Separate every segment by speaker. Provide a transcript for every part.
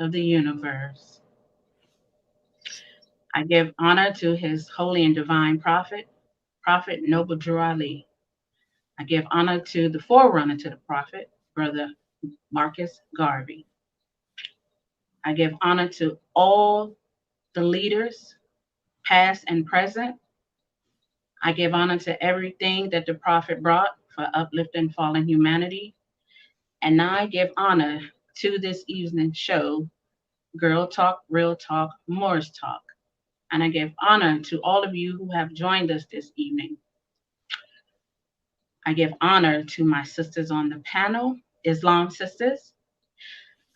Speaker 1: of the universe. I give honor to his holy and divine prophet, Prophet Noble Drew Ali. I give honor to the forerunner to the prophet, Brother Marcus Garvey. I give honor to all the leaders, past and present. I give honor to everything that the prophet brought for uplifting fallen humanity. And I give honor to this evening's show, Girl Talk, Real Talk, Moorish Talk. And I give honor to all of you who have joined us this evening. I give honor to my sisters on the panel, Islam sisters.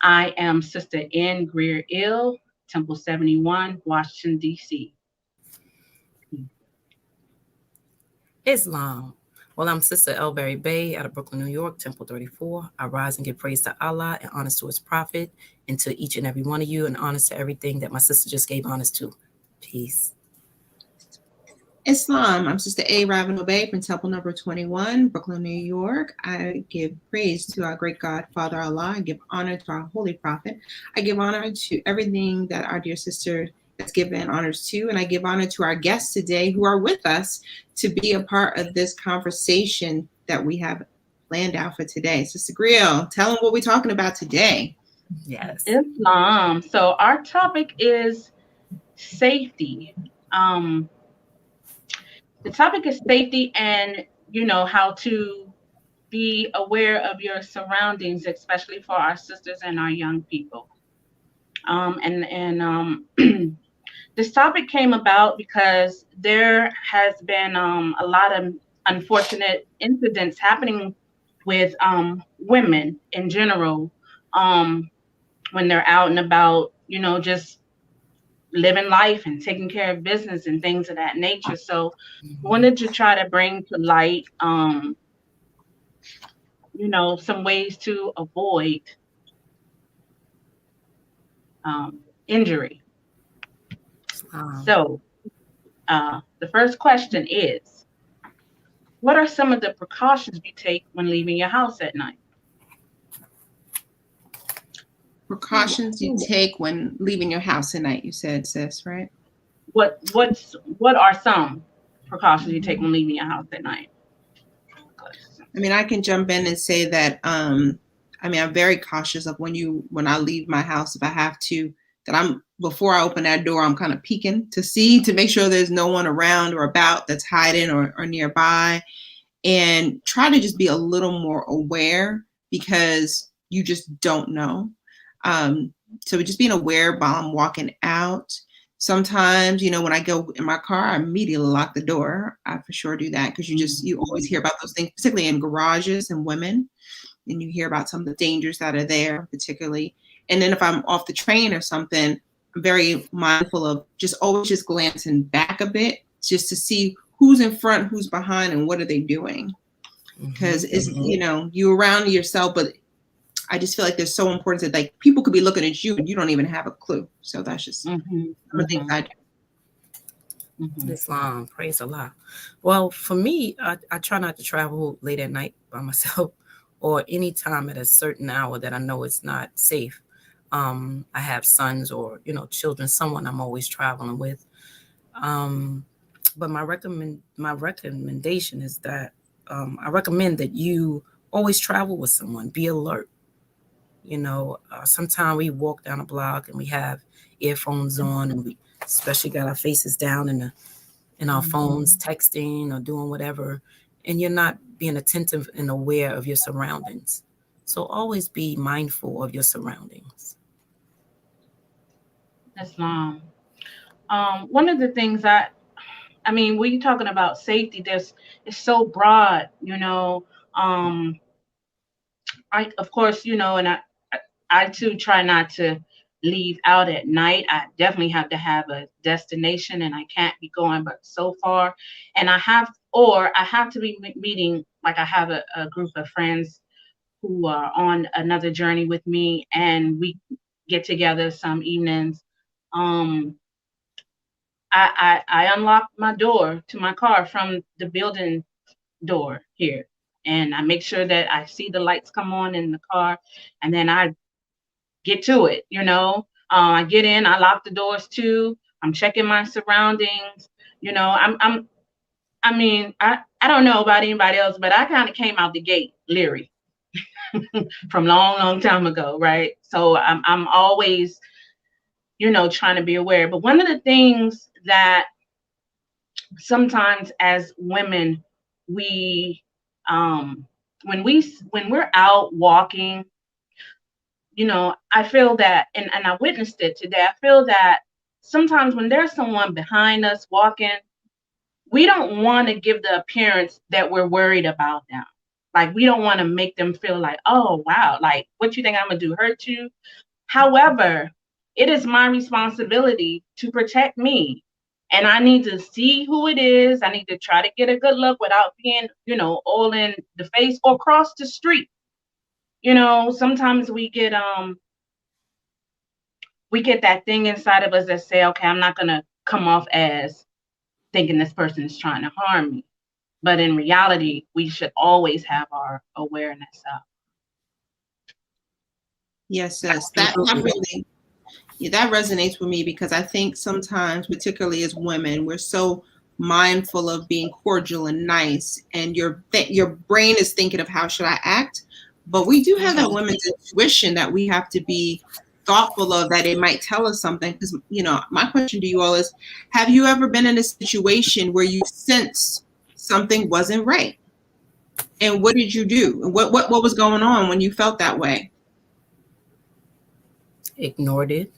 Speaker 1: I am Sister N. Greer Ill, Temple 71, Washington, D.C.
Speaker 2: Islam. Well, I'm Sister Elberry Bay out of Brooklyn, New York, Temple 34. I rise and give praise to Allah and honors to his prophet and to each and every one of you and honors to everything that my sister just gave honors to. Peace.
Speaker 3: Islam. I'm Sister A. Raven Obey from Temple number 21, Brooklyn, New York. I give praise to our great God, Father Allah. I give honor to our holy prophet. I give honor to everything that our dear sister has given honors to. And I give honor to our guests today who are with us to be a part of this conversation that we have planned out for today. Sister Grill, tell them what we're talking about today.
Speaker 2: Yes.
Speaker 1: Islam. So our topic is safety. The topic is safety and, how to be aware of your surroundings, especially for our sisters and our young people. This topic came about because there has been a lot of unfortunate incidents happening with women in general when they're out and about, just living life and taking care of business and things of that nature. So wanted to try to bring to light, some ways to avoid injury. So the first question is, what are some of the precautions you take when leaving your house at night?
Speaker 3: Precautions you take when leaving your house at night, you said, sis, right?
Speaker 1: What are some precautions you take when leaving your house at night?
Speaker 3: I mean, I can jump in and say that I'm very cautious of when I leave my house, if I have to, that before I open that door, I'm kind of peeking to make sure there's no one around or about that's hiding or nearby, and try to just be a little more aware because you just don't know. So just being aware while I'm walking out. Sometimes, when I go in my car, I immediately lock the door. I for sure do that because you always hear about those things, particularly in garages and women, and you hear about some of the dangers that are there, particularly. And then if I'm off the train or something, I'm very mindful of always just glancing back a bit just to see who's in front, who's behind, and what are they doing. Because it's, you're around yourself, but I just feel like they're so important that people could be looking at you and you don't even have a clue. So that's just some of the things I do.
Speaker 2: Islam, praise Allah. Well, for me, I try not to travel late at night by myself or any time at a certain hour that I know it's not safe. I have sons or, children, someone I'm always traveling with. But my recommendation is that I recommend that you always travel with someone, be alert. Sometimes we walk down a block and we have earphones on and we especially got our faces down in our phones, texting or doing whatever, and you're not being attentive and aware of your surroundings. So always be mindful of your surroundings.
Speaker 1: Islam. One of the things when you're talking about safety, it's so broad, of course, and I too try not to leave out at night. I definitely have to have a destination and I can't be going but so far. And I have to be meeting, like I have a group of friends who are on another journey with me and we get together some evenings. I unlock my door to my car from the building door here. And I make sure that I see the lights come on in the car. And then I get to it. I get in, I lock the doors too. I'm checking my surroundings. I don't know about anybody else, but I kind of came out the gate leery from long time ago, right? So I'm always, trying to be aware. But one of the things that sometimes as women, we when we're out walking, I feel that, and I witnessed it today. I feel that sometimes when there's someone behind us walking, we don't want to give the appearance that we're worried about them. Like, we don't want to make them feel like, oh, wow, like, what you think I'm going to do, hurt you? However, it is my responsibility to protect me. And I need to see who it is. I need to try to get a good look without being, all in the face or cross the street. Sometimes we get that thing inside of us that say, okay, I'm not going to come off as thinking this person is trying to harm me. But in reality, we should always have our awareness up.
Speaker 3: Yes, that really, that resonates with me, because I think sometimes, particularly as women, we're so mindful of being cordial and nice, and your brain is thinking of how should I act. But we do have that women's intuition that we have to be thoughtful of, that it might tell us something. Because, my question to you all is, have you ever been in a situation where you sensed something wasn't right? And what did you do? What was going on when you felt that way?
Speaker 2: Ignored it.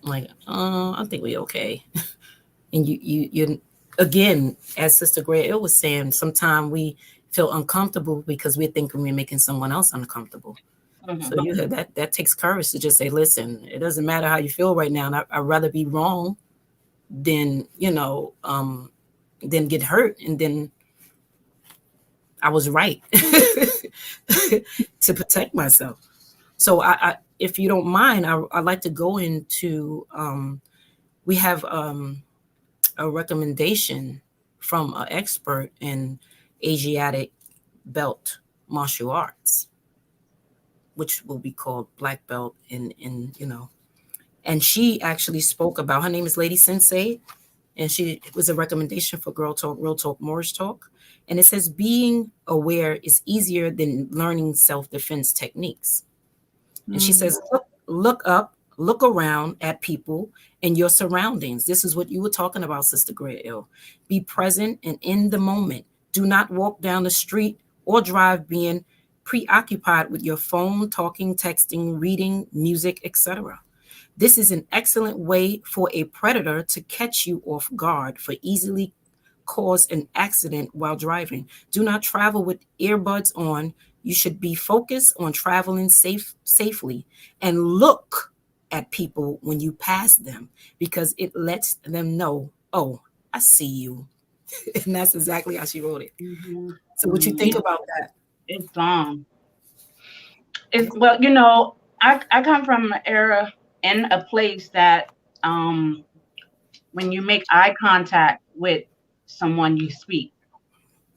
Speaker 2: Like, I think we okay. And you again, as Sister Gray was saying, sometimes we feel uncomfortable because we're thinking we're making someone else uncomfortable. So that takes courage to just say, listen, it doesn't matter how you feel right now, and I'd rather be wrong than than get hurt, and then I was right to protect myself. So I if you don't mind, I'd like to go into we have a recommendation from an expert in Asiatic belt martial arts, which will be called black belt in and she actually spoke about, her name is Lady Sensei, and it was a recommendation for Girl Talk, Real Talk, Moorish Talk. And it says, being aware is easier than learning self-defense techniques. And she says, look up, look around at people and your surroundings. This is what you were talking about, Sister Grail. Be present and in the moment. Do not walk down the street or drive being preoccupied with your phone, talking, texting, reading, music, etc. This is an excellent way for a predator to catch you off guard, for easily cause an accident while driving. Do not travel with earbuds on. You should be focused on traveling safely, and look at people when you pass them, because it lets them know, oh, I see you. And that's exactly how she wrote it. So what you think about that?
Speaker 1: It's well, I come from an era and a place that when you make eye contact with someone, you speak.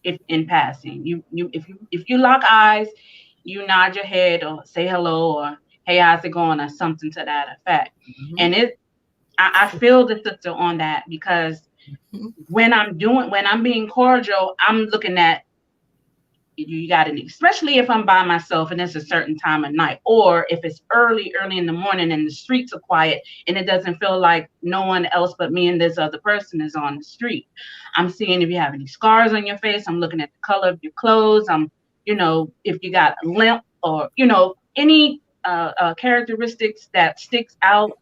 Speaker 1: If in passing, if you lock eyes, you nod your head or say hello or hey, how's it going, or something to that effect. And I feel the sister on that, because when I'm being cordial, I'm looking at you got it, especially if I'm by myself and it's a certain time of night, or if it's early in the morning and the streets are quiet and it doesn't feel like no one else but me and this other person is on the street. I'm seeing if you have any scars on your face. I'm looking at the color of your clothes. I'm, if you got a limp or, any characteristics that sticks out,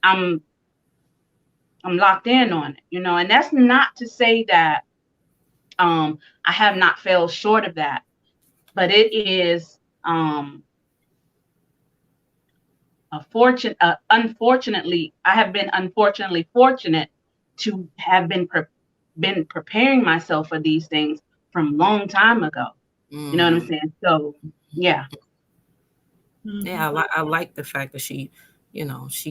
Speaker 1: I'm locked in on it, and that's not to say that I have not fell short of that, but it is unfortunately, I have been fortunate to have been preparing myself for these things from long time ago. You know what I'm saying? So, yeah.
Speaker 2: Yeah, I like the fact that she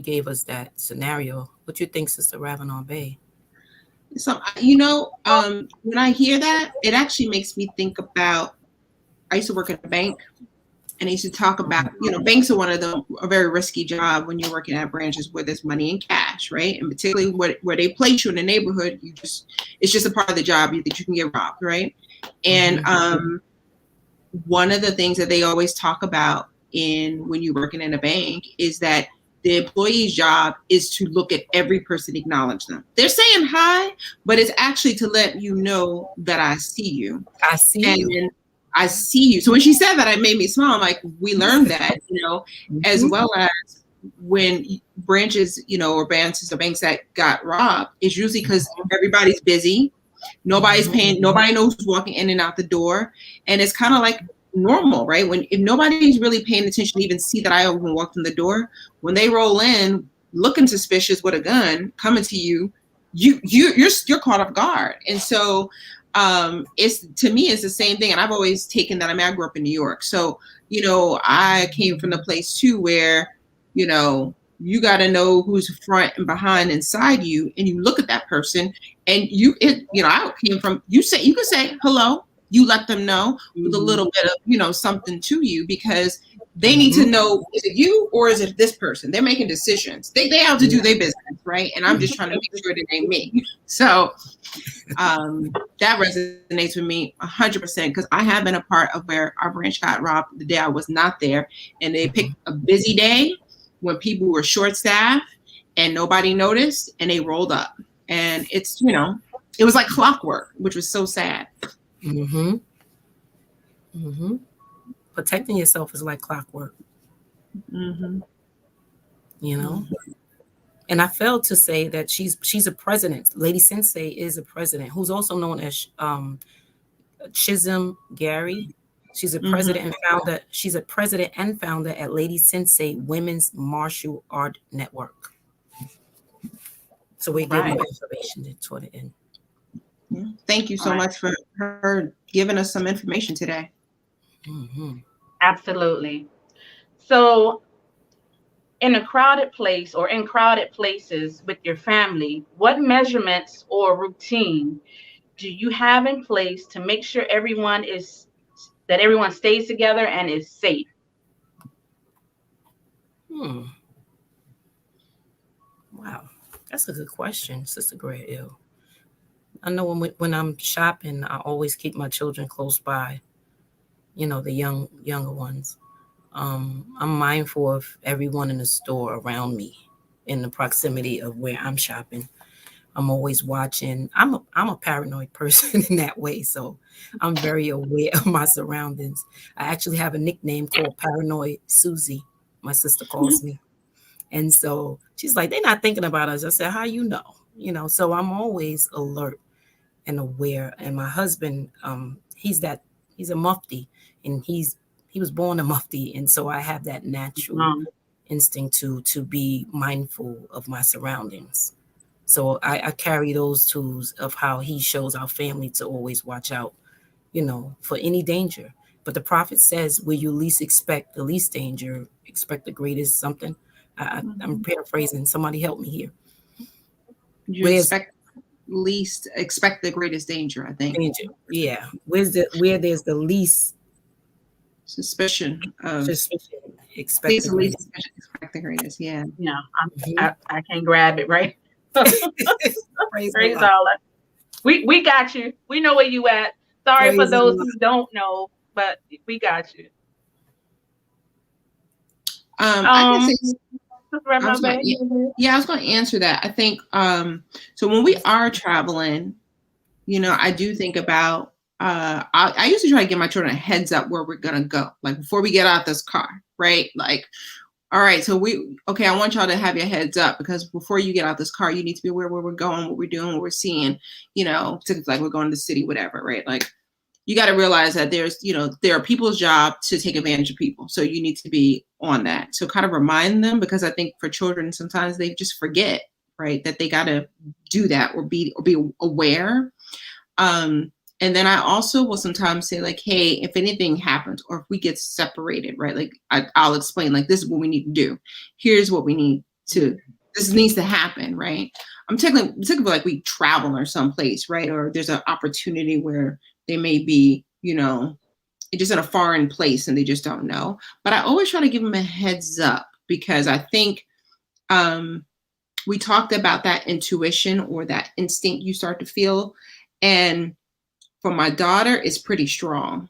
Speaker 2: gave us that scenario. What you think, Sister Ravenon Bay?
Speaker 3: So, when I hear that, it actually makes me think about, I used to work at a bank, and he used to talk about, banks are one of a very risky job when you're working at branches where there's money in cash, right? And particularly where they place you in the neighborhood, it's just a part of the job that you can get robbed, right? And one of the things that they always talk about when you're working in a bank is that the employee's job is to look at every person, acknowledge them. They're saying hi, but it's actually to let you know that I see you.
Speaker 2: I see you.
Speaker 3: I see you. So when she said that, it made me smile. I'm like, we learned that, as well as when branches, or branches or banks that got robbed, it's usually because everybody's busy. Nobody's paying. Nobody knows who's walking in and out the door. And it's kind of like normal, right? If nobody's really paying attention to even see that I even walked in the door, when they roll in looking suspicious with a gun coming to you, you're caught off guard. And so to me it's the same thing. And I've always taken that. I grew up in New York, so I came from the place too where you got to know who's front and behind inside you, and you look at that person, and I came from, you can say hello, you let them know with a little bit of something to you, because they need to know, is it you or is it this person? They're making decisions. They have to do their business, right? And I'm just trying to make sure it ain't me. So that resonates with me 100%, because I have been a part of where our branch got robbed the day I was not there, and they picked a busy day when people were short-staffed and nobody noticed, and they rolled up, and it's it was like clockwork, which was so sad.
Speaker 2: Protecting yourself is like clockwork. And I failed to say that she's a president. Lady Sensei is a president, who's also known as Chisholm Gary. She's a president and founder. She's a president and founder at Lady Sensei Women's Martial Art Network. So we give more information toward the end.
Speaker 3: Thank you so much for her giving us some information today.
Speaker 1: Absolutely. So in a crowded place or in crowded places with your family, what measurements or routine do you have in place to make sure everyone stays together and is safe?
Speaker 2: Wow, that's a good question, Sister Gray Ill. I know when I'm shopping, I always keep my children close by, the younger ones. I'm mindful of everyone in the store around me in the proximity of where I'm shopping. I'm always watching. I'm a paranoid person in that way, so I'm very aware of my surroundings. I actually have a nickname called Paranoid Susie. My sister calls me. And so she's like, they're not thinking about us. I said, how you know? So I'm always alert and aware. And my husband, he's a mufti, and he was born a mufti. And so I have that natural instinct to be mindful of my surroundings. So I carry those tools of how he shows our family to always watch out, for any danger. But the prophet says, where you least expect the least danger, expect the greatest something. I'm paraphrasing. Somebody help me here.
Speaker 3: Expect the greatest danger, I think.
Speaker 2: Danger. Yeah. Where there's the least
Speaker 3: suspicion of
Speaker 2: expect
Speaker 3: the greatest. Yeah.
Speaker 1: I can't grab it, right? Praise Allah. We got you. We know where you at. Sorry for those who don't know, but we got you.
Speaker 3: I was going to answer that. I think so when we are traveling, I do think about I usually try to give my children a heads up where we're gonna go, like before we get out this car, right? Like, all right, so I want y'all to have your heads up, because before you get out this car, you need to be aware where we're going, what we're doing, what we're seeing, like we're going to the city, whatever, right? Like, you got to realize that there are people's job to take advantage of people. So you need to be on that. So kind of remind them, because I think for children, sometimes they just forget, right, that they got to do that or be aware. And then I also will sometimes say, like, hey, if anything happens or if we get separated, right, like I'll explain, like, this is what we need to do. Here's what we need to, this needs to happen, right? I'm particularly like we travel or someplace, right? Or there's an opportunity where they may be, just in a foreign place and they just don't know. But I always try to give them a heads up, because I think we talked about that intuition or that instinct you start to feel. And for my daughter, it's pretty strong.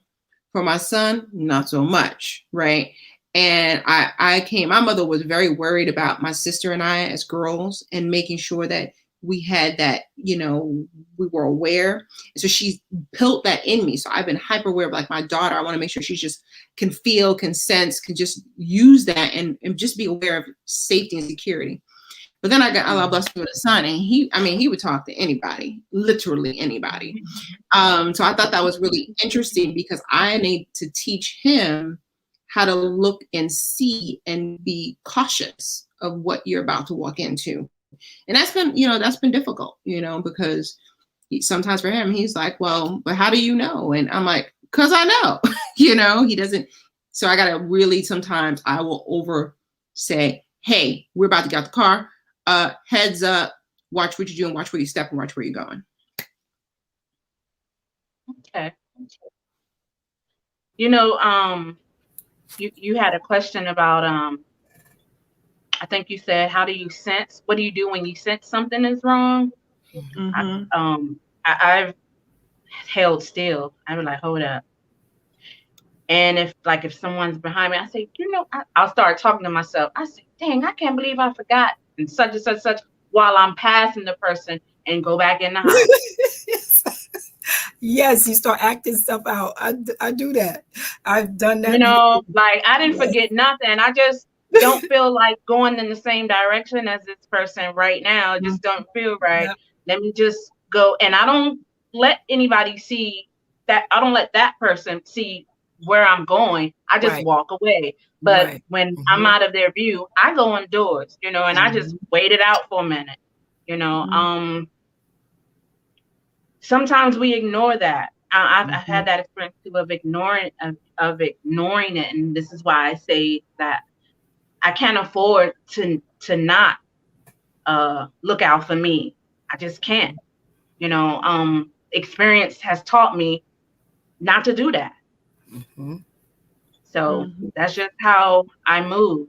Speaker 3: For my son, not so much, right? And my mother was very worried about my sister and I as girls, and making sure that we had that, we were aware. So she built that in me. So I've been hyper aware of, like, my daughter. I want to make sure she just can feel, can sense, can just use that and just be aware of safety and security. But then Allah blessed me with a son, and he would talk to anybody, literally anybody. So I thought that was really interesting, because I need to teach him how to look and see and be cautious of what you're about to walk into. And that's been difficult, because sometimes for him, he's like, well, but how do you know? And I'm like, because I know, he doesn't. So I got to really, sometimes I will over say, hey, we're about to get out the car. Heads up, watch what you're doing, watch where you step, and watch where you're going.
Speaker 1: Okay. You had a question about I think you said, how do you sense? What do you do when you sense something is wrong?
Speaker 3: Mm-hmm.
Speaker 1: I've held still. I was like, hold up. And if someone's behind me, I say, I'll start talking to myself. I say, dang, I can't believe I forgot, and such and such, such, while I'm passing the person, and go back in the house.
Speaker 2: Yes, you start acting stuff out. I do that. I've done that.
Speaker 1: Like, I didn't forget nothing. I just don't feel like going in the same direction as this person right now. It just don't feel right. Yeah. Let me just go. And I don't let anybody see that. I don't let that person see where I'm going. I just walk away. But when I'm out of their view, I go indoors, and I just wait it out for a minute, Sometimes we ignore that. I've had that experience too, of ignoring it, and this is why I say that I can't afford to not look out for me. I just can't. Experience has taught me not to do that. Mm-hmm. So that's just how I move.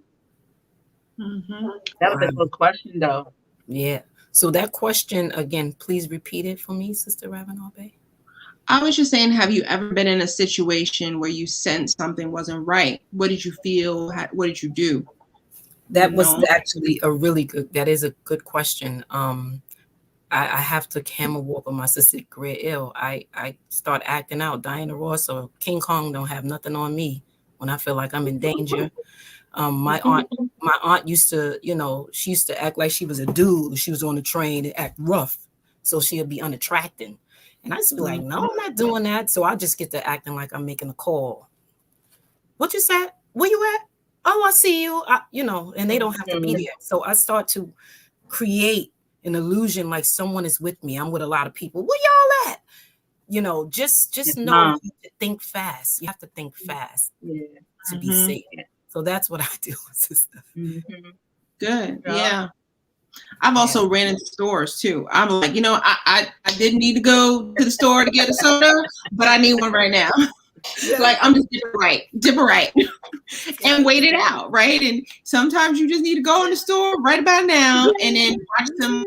Speaker 1: Mm-hmm. That was a good question, though.
Speaker 2: Yeah. So that question again, please repeat it for me, Sister Ravanabe.
Speaker 3: I was just saying, have you ever been in a situation where you sensed something wasn't right? What did you feel? What did you do?
Speaker 2: That was actually that is a good question. I have to camel walk with my sister Greer Ill. I start acting out. Diana Ross or King Kong don't have nothing on me when I feel like I'm in danger. My aunt used to, she used to act like she was a dude. She was on the train and act rough. So she'd be unattracting. And I used to be like, no, I'm not doing that. So I just get to acting like I'm making a call. What you said? Where you at? Oh, I see you. And they don't have to be there. So I start to create an illusion like someone is with me. I'm with a lot of people. Where y'all at? Just know you have to think fast. You have to think fast to be safe. So that's what I do, sister.
Speaker 3: Mm-hmm. Good. Yeah. I've also ran into stores too. I'm like, I didn't need to go to the store to get a soda, but I need one right now. Like, I'm just dip right, and wait it out, right? And sometimes you just need to go in the store right about now, and then watch them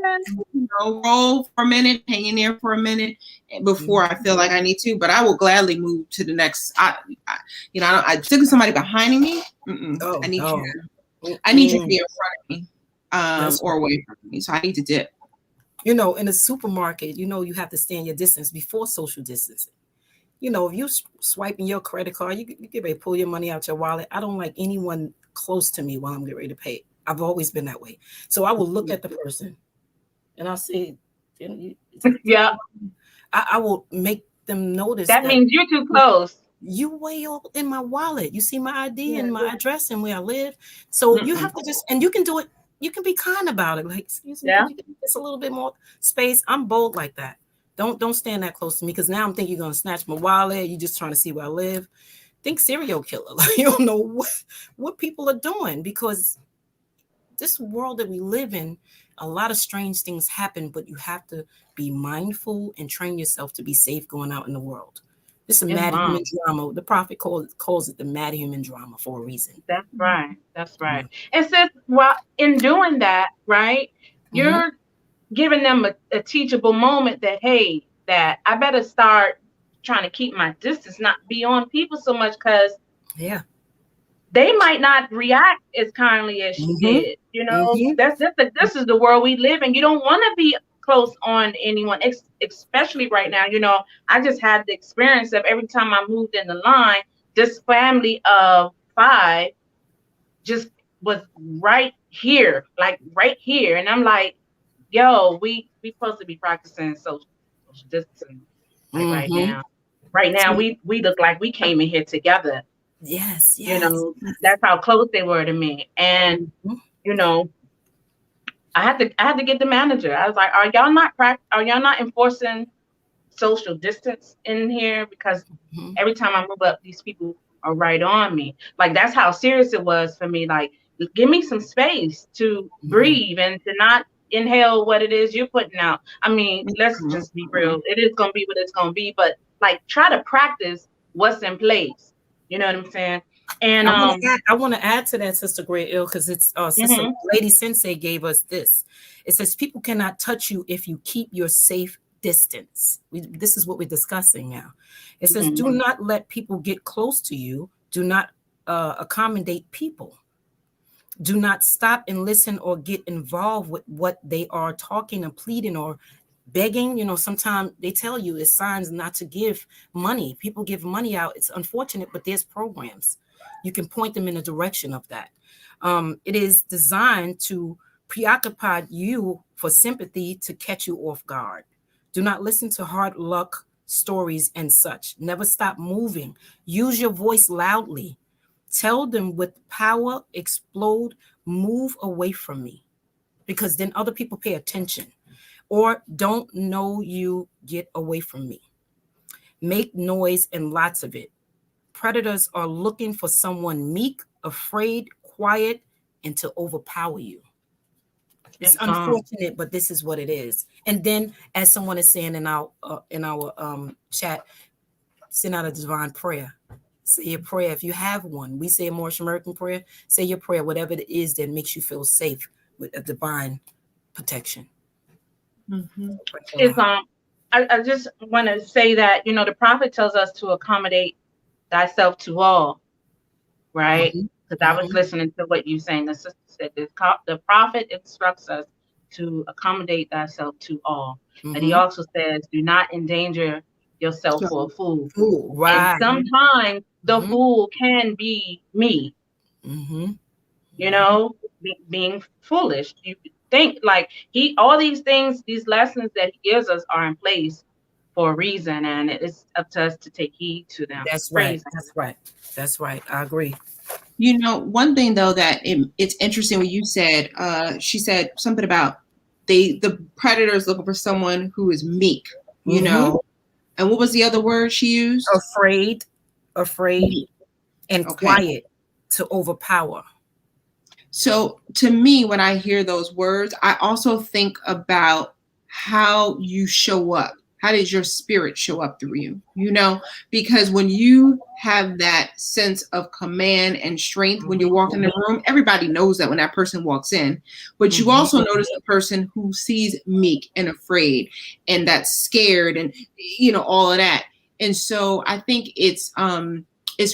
Speaker 3: roll for a minute, hang in there for a minute before I feel like I need to. But I will gladly move to the next. I stick with somebody behind me. I need you to be in front of me, or away from me. So I need to dip.
Speaker 2: In a supermarket, you have to stand your distance before social distancing. If you swiping your credit card, you get ready to pull your money out your wallet. I don't like anyone close to me while I'm getting ready to pay. I've always been that way. So I will look at the person and I'll say,
Speaker 1: yeah.
Speaker 2: I will make them notice
Speaker 1: that means you're too close.
Speaker 2: You way up in my wallet. You see my ID and my address and where I live. So you have to and you can do it. You can be kind about it. Like, excuse me, can you give me just a little bit more space? I'm bold like that. Don't stand that close to me, because now I'm thinking you're gonna snatch my wallet. You're just trying to see where I live. Think serial killer. Like, you don't know what people are doing, because this world that we live in, a lot of strange things happen, but you have to be mindful and train yourself to be safe going out in the world. It's a
Speaker 1: It's
Speaker 2: mad
Speaker 1: wrong.
Speaker 2: human drama. The prophet calls it the mad human drama for a reason.
Speaker 1: That's right. That's right. And since, well, in doing that, right, you're giving them a teachable moment that, hey, that I better start trying to keep my distance, not be on people so much, because they might not react as kindly as she did. You know, this is the world we live in. You don't want to be close on anyone, especially right now. You know, I just had the experience of every time I moved in the line, this family of 5 just was right here, like right here. And I'm like, yo, we supposed to be practicing social distancing right now. Right now, we look like we came in here together.
Speaker 2: Yes,
Speaker 1: you know, that's how close they were to me. And you know, I had to get the manager. I was like, are y'all not enforcing social distance in here? Because every time I move up, these people are right on me. Like, that's how serious it was for me. Like, give me some space to breathe and to not inhale what it is you're putting out. I mean, let's just be real. It is going to be what it's going to be, but like, try to practice what's in place. You know what I'm saying? And
Speaker 2: I want to add to that, Sister Gray Ill, because it's Sister Lady Sensei gave us this. It says people cannot touch you if you keep your safe distance. This is what we're discussing now. It says, do not let people get close to you. Do not accommodate people. Do not stop and listen or get involved with what they are talking and pleading or begging. You know, sometimes they tell you it's signs not to give money. People give money out. It's unfortunate, but there's programs. You can point them in the direction of that. It is designed to preoccupy you for sympathy to catch you off guard. Do not listen to hard luck stories and such. Never stop moving. Use your voice loudly. Tell them with power, explode, move away from me, because then other people pay attention. Or don't know you, get away from me. Make noise and lots of it. Predators are looking for someone meek, afraid, quiet, and to overpower you. It's unfortunate, but this is what it is. And then, as someone is saying in our chat, send out a divine prayer. Say your prayer if you have one. We say a Moorish American prayer. Say your prayer, whatever it is that makes you feel safe with a divine protection.
Speaker 1: I just want to say that, you know, the prophet tells us to accommodate thyself to all, right? Because I was listening to what you saying. The sister said this. The prophet instructs us to accommodate thyself to all. And he also says, do not endanger yourself for a fool.
Speaker 2: Right.
Speaker 1: And sometimes the fool can be me. You know, being foolish. You think like all these things, these lessons that he gives us are in place for a reason, and it's up to us to take heed to them.
Speaker 2: That's right. That's right. I agree.
Speaker 3: You know, one thing though that it's interesting when you said, she said something about the predators looking for someone who is meek, you know, and what was the other word she used?
Speaker 2: Afraid, and quiet, to overpower.
Speaker 3: So to me, when I hear those words, I also think about how you show up. How does your spirit show up through you? You know, because when you have that sense of command and strength when you walk in the room, everybody knows that when that person walks in. But you also notice a person who sees meek and afraid and that's scared and, you know, all of that. And so I think it's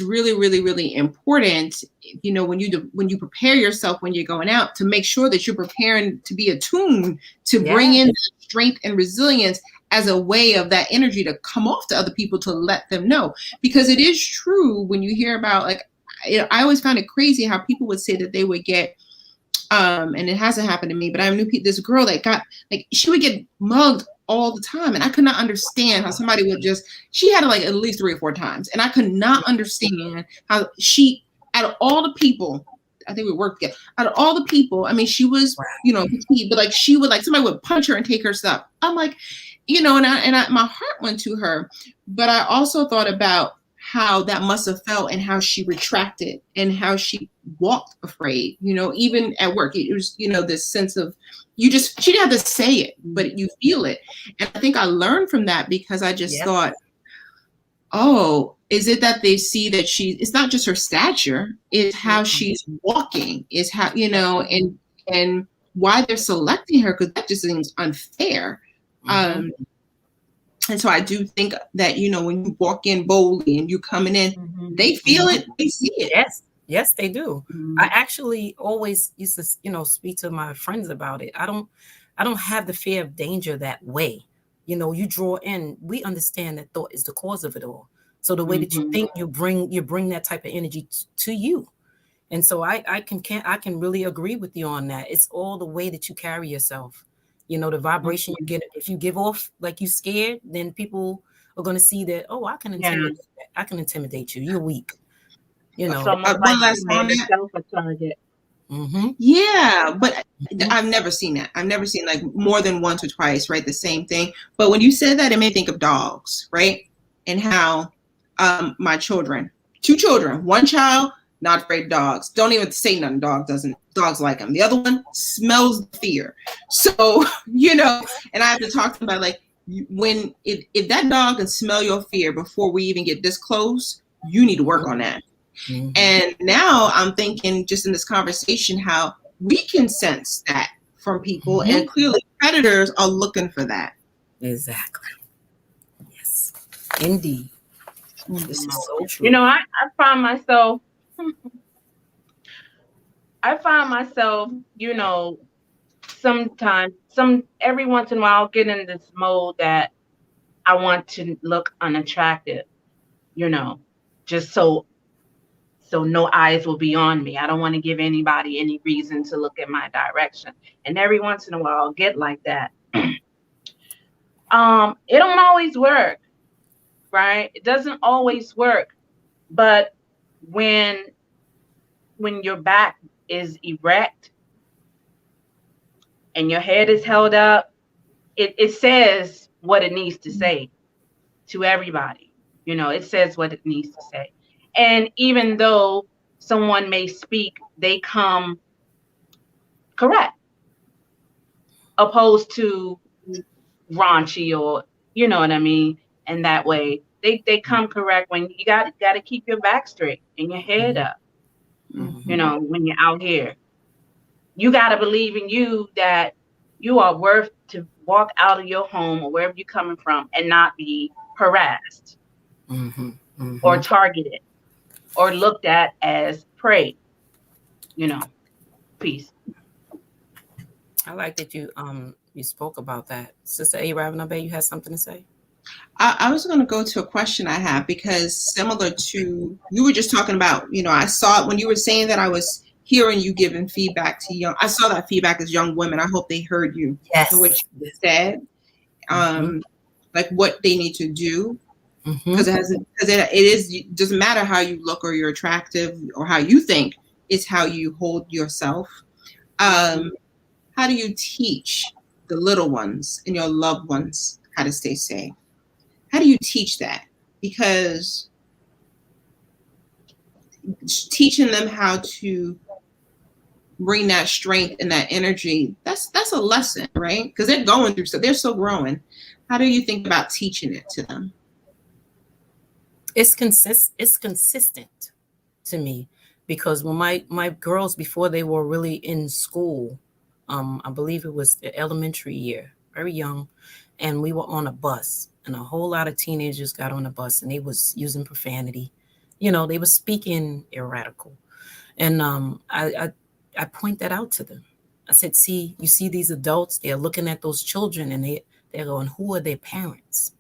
Speaker 3: really, really, really important, you know, when you prepare yourself when you're going out, to make sure that you're preparing to be attuned to bring in strength and resilience as a way of that energy to come off to other people, to let them know. Because it is true when you hear about, like, I always found it crazy how people would say that they would get, and it hasn't happened to me, but I knew this girl that got, like, she would get mugged all the time. And I could not understand how somebody would she had it like at least 3 or 4 times. And I could not understand how she, out of all the people, I think we worked together, out of all the people, I mean, she was, you know, petite, but like she would, like, somebody would punch her and take her stuff. I'm like, you know, and I my heart went to her, but I also thought about how that must have felt and how she retracted and how she walked afraid, you know, even at work. It was, you know, this sense of, she didn't have to say it, but you feel it. And I think I learned from that, because I just thought, oh, is it that they see that it's not just her stature, it's how she's walking, is how, and why they're selecting her, because that just seems unfair.
Speaker 2: Mhm.
Speaker 3: And so I do think that, when you walk in boldly and you coming in, they feel it, they see it.
Speaker 2: Yes, they do. I actually always used to, speak to my friends about it. I don't have the fear of danger that way. You draw in. We understand that thought is the cause of it all. So the way that you think, you bring that type of energy to you. And so I can really agree with you on that. It's all the way that you carry yourself. The vibration you get. If you give off like you scared, then people are going to see that. Oh, I can intimidate you. You're weak.
Speaker 1: It's almost like
Speaker 3: One last
Speaker 1: you made
Speaker 3: comment.
Speaker 1: yourself a target.
Speaker 3: Yeah, but I've never seen that. I've never seen, like, more than once or twice, right? The same thing. But when you said that, it made me think of dogs, right? And how my children, 2 children, 1 child, not afraid of dogs. Don't even say nothing. Dogs like him. The other one smells fear. So, and I have to talk to them about, like, if that dog can smell your fear before we even get this close, you need to work on that. And now I'm thinking, just in this conversation, how we can sense that from people, and clearly predators are looking for that.
Speaker 2: Exactly. Yes, indeed. This is so true.
Speaker 1: I find myself, sometimes, every once in a while, I'll get in this mode that I want to look unattractive, just so no eyes will be on me. I don't want to give anybody any reason to look in my direction. And every once in a while, I'll get like that. It don't always work, right? It doesn't always work. But when your back is erect and your head is held up, it says what it needs to say to everybody. It says what it needs to say. And even though someone may speak, they come correct, opposed to raunchy, or you know what I mean. And that way, they come correct when you got to keep your back straight and your head up. When you're out here, you got to believe in you, that you are worth to walk out of your home or wherever you're coming from and not be harassed or targeted or looked at as prey. Peace.
Speaker 2: I like that you spoke about that. Sister A. Ravanabe, you had something to say?
Speaker 3: I was going to go to a question I have, because similar to you were just talking about, I saw it when you were saying that, I was hearing you giving feedback to I saw that feedback as young women. I hope they heard you.
Speaker 2: Yes.
Speaker 3: And what you said, like what they need to do. Because it doesn't matter how you look or you're attractive or how you think, it's how you hold yourself. How do you teach the little ones and your loved ones how to stay safe? How do you teach that? Because teaching them how to bring that strength and that energy, that's a lesson, right? Because they're going through stuff. They're still growing. How do you think about teaching it to them?
Speaker 2: It's consistent to me, because when my girls, before they were really in school, I believe it was the elementary year, very young, and we were on a bus, and a whole lot of teenagers got on the bus, and they was using profanity. They were speaking erratical, and I point that out to them. I said, "See, you see these adults? They're looking at those children, and they're going, who are their parents?"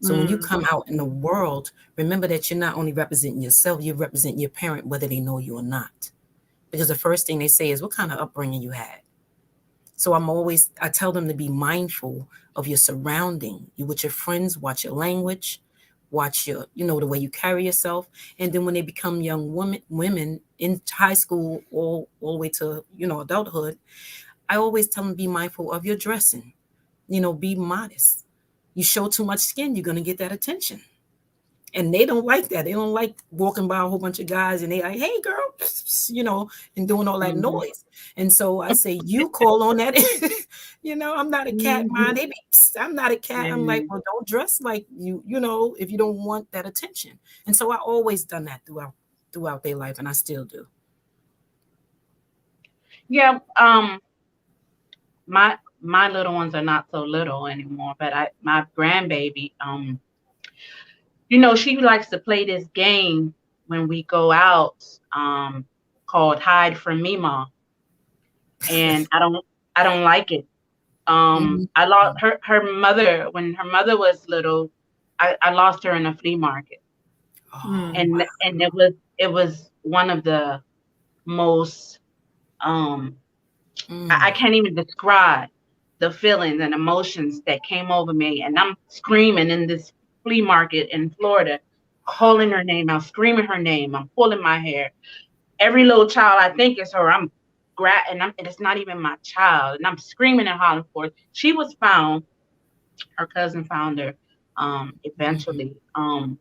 Speaker 2: So when you come out in the world, remember that you're not only representing yourself, you represent your parent, whether they know you or not. Because the first thing they say is, what kind of upbringing you had? So I tell them to be mindful of your surrounding. You with your friends, watch your language, watch your, the way you carry yourself. And then when they become young women in high school, all the way to, adulthood, I always tell them, be mindful of your dressing, be modest. You show too much skin, you're going to get that attention. And they don't like that. They don't like walking by a whole bunch of guys and they like, hey girl, and doing all that noise. And so I say, you call on that. I'm not a cat, mine. They be, I'm not a cat. I'm like, well, don't dress like if you don't want that attention. And so I always done that throughout their life, and I still do.
Speaker 1: Yeah. My little ones are not so little anymore, but my grandbaby, she likes to play this game when we go out, called Hide from Mima. And I don't like it. I lost her mother when her mother was little. I lost her in a flea market. And it was one of the most I can't even describe the feelings and emotions that came over me. And I'm screaming in this flea market in Florida, calling her name. I'm screaming her name. I'm pulling my hair. Every little child I think is her. I'm and it's not even my child. And I'm screaming and hollering for it. She was found. Her cousin found her eventually. And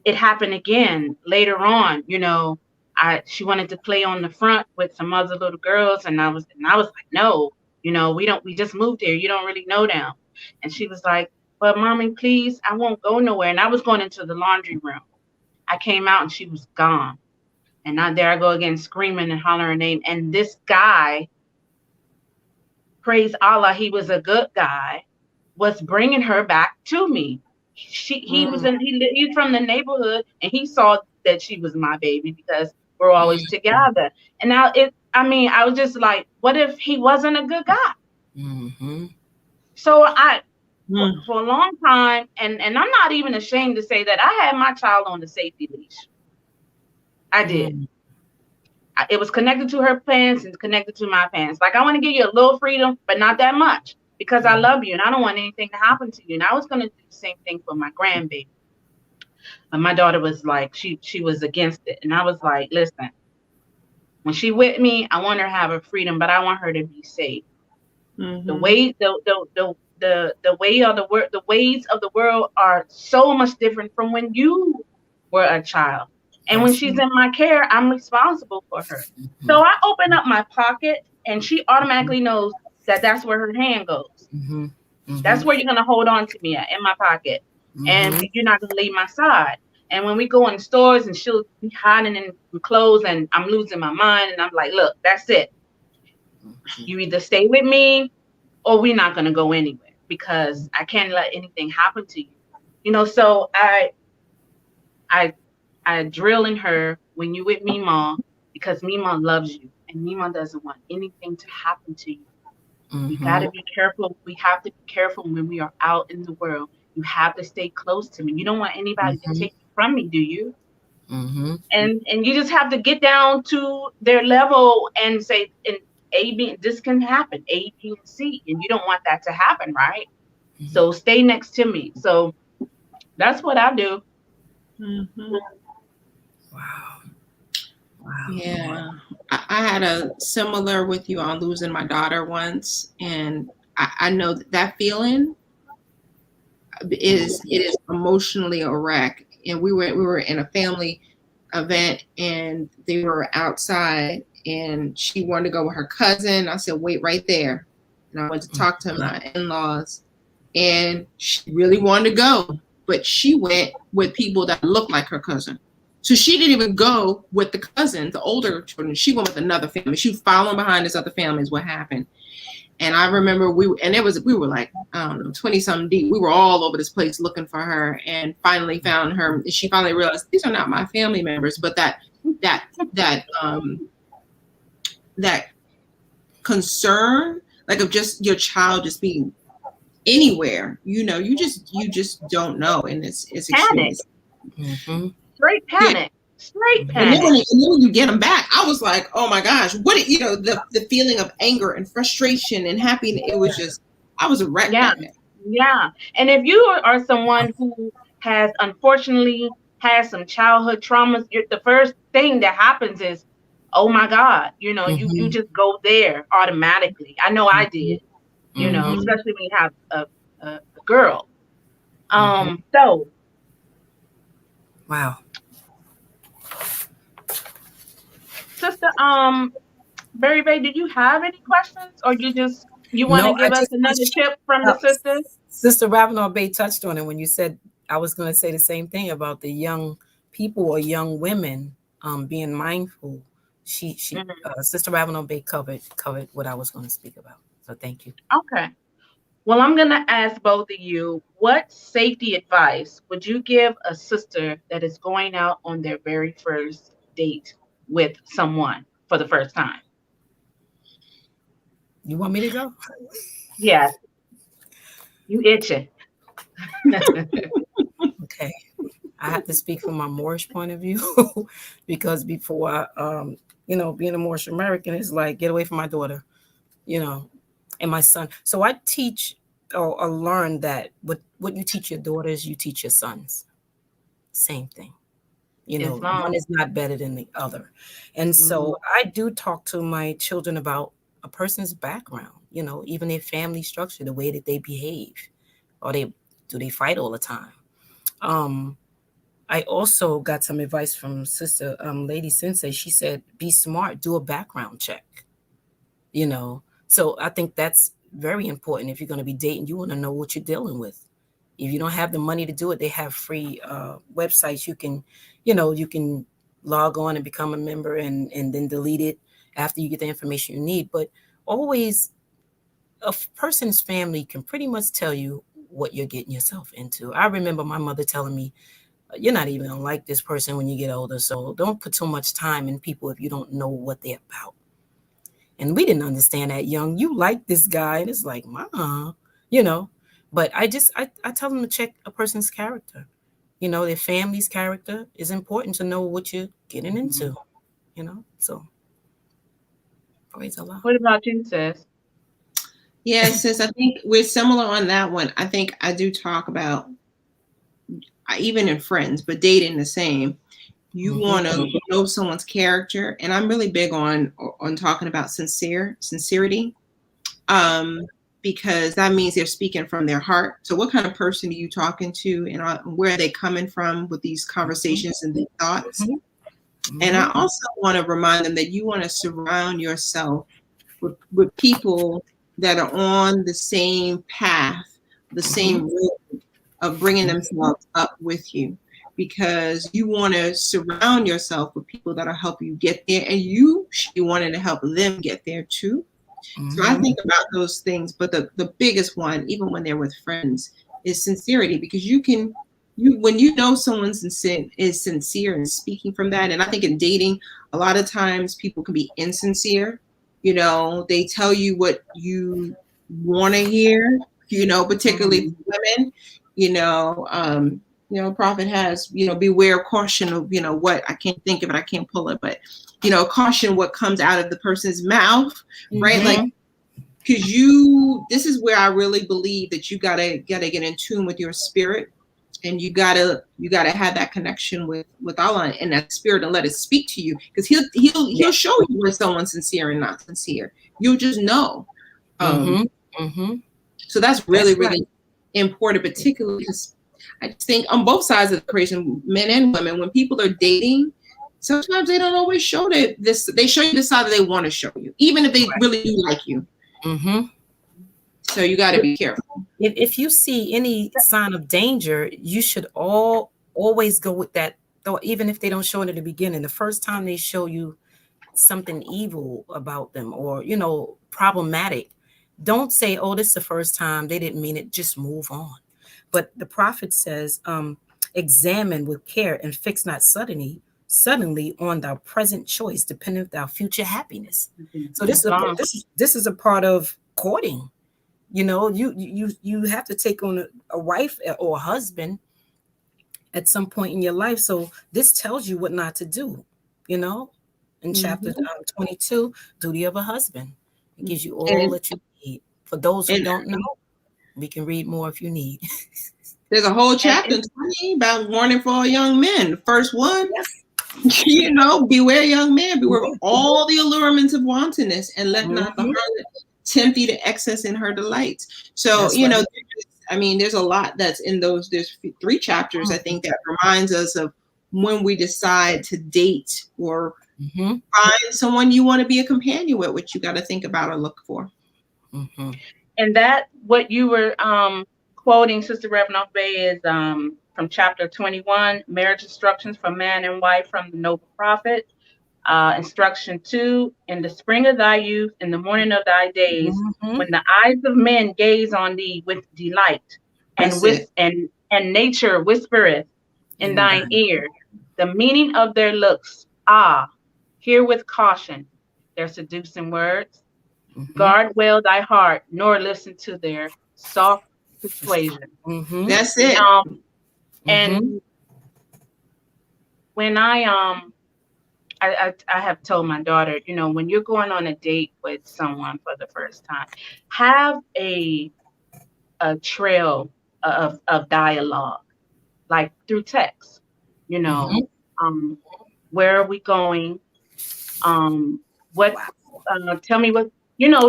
Speaker 1: it happened again later on. She wanted to play on the front with some other little girls, and I was like, no, we just moved here. You don't really know them. And she was like, but mommy, please, I won't go nowhere. And I was going into the laundry room. I came out and she was gone. And now there I go again, screaming and hollering her name. And this guy, praise Allah, he was a good guy, was bringing her back to me. He's from the neighborhood, and he saw that she was my baby because we're always together. And now I was just like, what if he wasn't a good guy? So for a long time, and I'm not even ashamed to say that I had my child on the safety leash. I did. It was connected to her pants and connected to my pants. Like, I want to give you a little freedom, but not that much, because I love you and I don't want anything to happen to you. And I was going to do the same thing for my grandbaby. But my daughter was like, she was against it. And I was like, listen, when she with me, I want her to have her freedom, but I want her to be safe. The ways the ways of the world are so much different from when you were a child. And when she's in my care, I'm responsible for her. So I open up my pocket, and she automatically knows that that's where her hand goes. That's where you're going to hold on to me in my pocket. And you're not going to leave my side. And when we go in stores and she'll be hiding in clothes and I'm losing my mind, and I'm like, look, that's it. You either stay with me or we're not going to go anywhere, because I can't let anything happen to you. So I drill in her, when you with Mima, because Mima loves you and Mima doesn't want anything to happen to you. You got to be careful. We have to be careful when we are out in the world. You have to stay close to me. You don't want anybody to take you from me, do you? And you just have to get down to their level and say, and A, B, this can happen, A, B, and C. And you don't want that to happen, right? So stay next to me. So that's what I do.
Speaker 2: Wow.
Speaker 3: Yeah. I had a similar with you on losing my daughter once. And I know that feeling is emotionally a wreck. And we were in a family event, and they were outside, and she wanted to go with her cousin. I said, wait right there. And I went to talk to my in-laws, and she really wanted to go, but she went with people that looked like her cousin. So she didn't even go with the cousin, the older children. She went with another family. She was following behind this other family is what happened. And I remember we were like, I don't know, 20 something deep. We were all over this place looking for her, and finally found her. And she finally realized, these are not my family members, but that concern, like, of just your child just being anywhere, you just don't know. And it's
Speaker 1: panic. Straight panic. Straight panic.
Speaker 3: And then when you get them back, I was like, oh my gosh, the feeling of anger and frustration and happiness. It was just, I was a wreck.
Speaker 1: Yeah. And if you are someone who has unfortunately had some childhood traumas, the first thing that happens is, oh my God, you just go there automatically. I know I did, especially when you have a girl. So
Speaker 2: Wow.
Speaker 1: Sister, Berry Bay, did you have any questions, or you want
Speaker 2: No,
Speaker 1: to
Speaker 2: I
Speaker 1: give us
Speaker 2: just want
Speaker 1: another
Speaker 2: to
Speaker 1: tip from the
Speaker 2: shout out.
Speaker 1: sisters?
Speaker 2: Sister Ravenel Bay touched on it when you said I was going to say the same thing about the young people or young women being mindful. Sister Ravenel Bay covered what I was going to speak about. So thank you.
Speaker 1: Okay. Well, I'm going to ask both of you, what safety advice would you give a sister that is going out on their very first date with someone for the first time?
Speaker 2: You want me to go?
Speaker 1: Yes, you itching.
Speaker 2: Okay. I have to speak from my Moorish point of view because before being a Moorish American is like, get away from my daughter, and my son. So I teach or learn that what you teach your daughters, you teach your sons. Same thing.
Speaker 1: Islam.
Speaker 2: One is not better than the other. And so I do talk to my children about a person's background, even their family structure, the way that they behave, or do they fight all the time. I also got some advice from Sister Lady Sensei. She said, be smart, do a background check, So I think that's very important. If you're going to be dating, you want to know what you're dealing with. If you don't have the money to do it, they have free websites. You can log on and become a member and then delete it after you get the information you need. But always, a person's family can pretty much tell you what you're getting yourself into. I remember my mother telling me, you're not even going to like this person when you get older. So don't put too much time in people if you don't know what they're about. And we didn't understand that young. You like this guy. And it's like, But I tell them to check a person's character. Their family's character is important to know what you're getting into. So praise Allah.
Speaker 1: What about you, sis?
Speaker 3: Yeah, sis, I think we're similar on that one. I think I do talk about, even in friends, but dating the same. You want to know someone's character, and I'm really big on talking about sincerity, because that means they're speaking from their heart. So, what kind of person are you talking to, and where are they coming from with these conversations and these thoughts? And I also want to remind them that you want to surround yourself with people that are on the same path, the same road of bringing themselves up with you, because you want to surround yourself with people that are helping you get there, and you should be wanting to help them get there too. So I think about those things, but the biggest one, even when they're with friends, is sincerity, because when you know someone's is sincere and speaking from that. And I think in dating, a lot of times people can be insincere. They tell you what you want to hear, particularly women. Prophet has, beware caution of, what, I can't think of it, I can't pull it, but caution what comes out of the person's mouth, right? Like, because this is where I really believe that you gotta get in tune with your spirit, and you gotta have that connection with Allah and that spirit, and let it speak to you, because he'll show you when someone's sincere and not sincere. You'll just know. So that's really, really important, particularly because I just think on both sides of the equation, men and women, when people are dating, sometimes they don't always show this. They show you the side that they want to show you, even if they really do like you. So you got to be careful.
Speaker 2: If you see any sign of danger, you should always go with that. Though, even if they don't show it at the beginning, the first time they show you something evil about them or problematic, don't say, "Oh, this is the first time. They didn't mean it." Just move on. But the Prophet says, "Examine with care and fix not suddenly on thy present choice, depending on thy future happiness." So this is a part of courting. You have to take on a wife or a husband at some point in your life. So this tells you what not to do, in chapter 22, duty of a husband. It gives you all that you need. For those who don't know, we can read more if you need.
Speaker 3: There's a whole chapter 20 about warning for all young men. The first one, beware young man, beware of all the allurements of wantonness, and let not the harlot tempt thee to excess in her delights. So, there's a lot that's in those. There's 3 chapters, I think, that reminds us of when we decide to date or
Speaker 2: Mm-hmm.
Speaker 3: find someone you want to be a companion with, what you got to think about or look for.
Speaker 2: Mm-hmm.
Speaker 1: And that what you were quoting, Sister Reverend Bay, is from chapter 21, marriage instructions for man and wife from the noble prophet. Instruction 2, in the spring of thy youth, in the morning of thy days,
Speaker 2: Mm-hmm.
Speaker 1: when the eyes of men gaze on thee with delight, and and nature whispereth in thine ear the meaning of their looks. Hear with caution their seducing words.
Speaker 2: Mm-hmm.
Speaker 1: Guard well thy heart, nor listen to their soft persuasion.
Speaker 2: Mm-hmm.
Speaker 3: That's it.
Speaker 1: And when I have told my daughter, when you're going on a date with someone for the first time, have a trail of dialogue, like through text. Where are we going? What? Tell me what.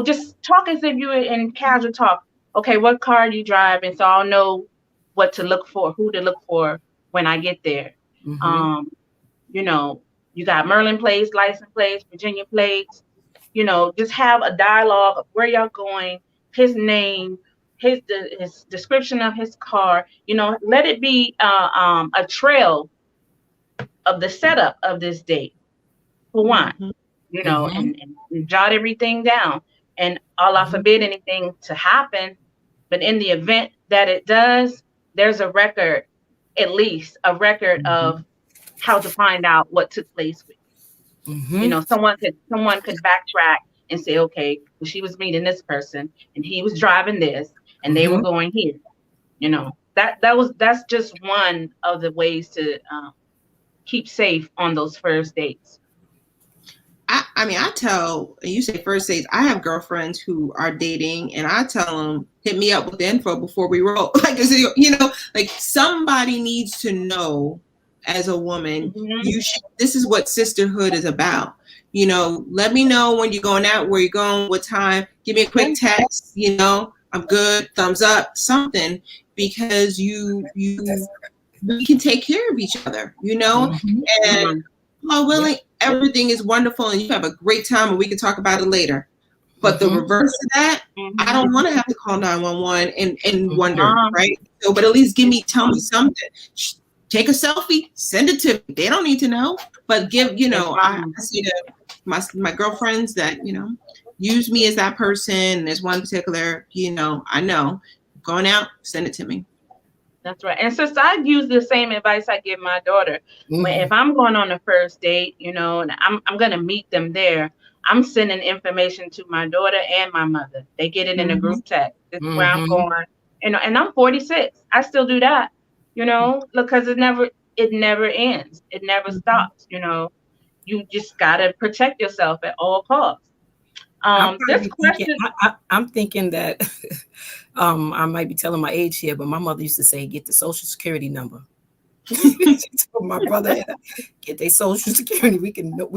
Speaker 1: Just talk as if you were in casual talk. Okay, what car do you drive? And so I'll know what to look for, who to look for when I get there.
Speaker 2: Mm-hmm.
Speaker 1: You got Maryland plates, license plates, Virginia plates. Just have a dialogue of where y'all going, his name, his description of his car. Let it be a trail of the setup of this date, for one. And jot everything down. And Allah forbid anything to happen, but in the event that it does, there's a record, at least a record of how to find out what took place with you. Someone could backtrack and say, okay, well, she was meeting this person and he was driving this and they were going here. That's just one of the ways to keep safe on those first dates.
Speaker 3: I tell, you say first dates, I have girlfriends who are dating and I tell them, hit me up with the info before we roll. Like somebody needs to know as a woman, this is what sisterhood is about. Let me know when you're going out, where you're going, what time, give me a quick text, I'm good, thumbs up, something, because we can take care of each other, and willing, everything is wonderful and you have a great time and we can talk about it later. But the reverse of that, I don't want to have to call 911 and wonder, right? So, but at least tell me something. Take a selfie, send it to me. They don't need to know, but I see my girlfriends that, use me as that person. There's one particular, I know, going out, send it to me.
Speaker 1: That's right. And since I use the same advice I give my daughter, if I'm going on a first date, and I'm going to meet them there, I'm sending information to my daughter and my mother. They get it in a group text. This is where I'm going, and I'm 46. I still do that, because it never ends. It never stops. You just got to protect yourself at all costs. This question,
Speaker 2: I'm thinking that I might be telling my age here, but my mother used to say, get the social security number. She told my brother, get their social security. We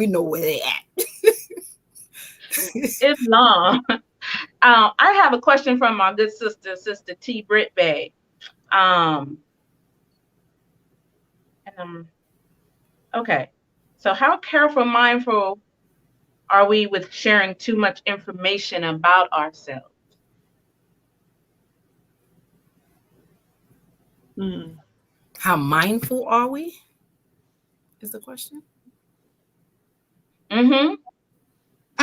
Speaker 2: know where they at.
Speaker 1: It's long. I have a question from my good sister T. Britt Bay. Okay. So how careful, mindful are we with sharing too much information about ourselves?
Speaker 2: How mindful are we? Is the question.
Speaker 3: I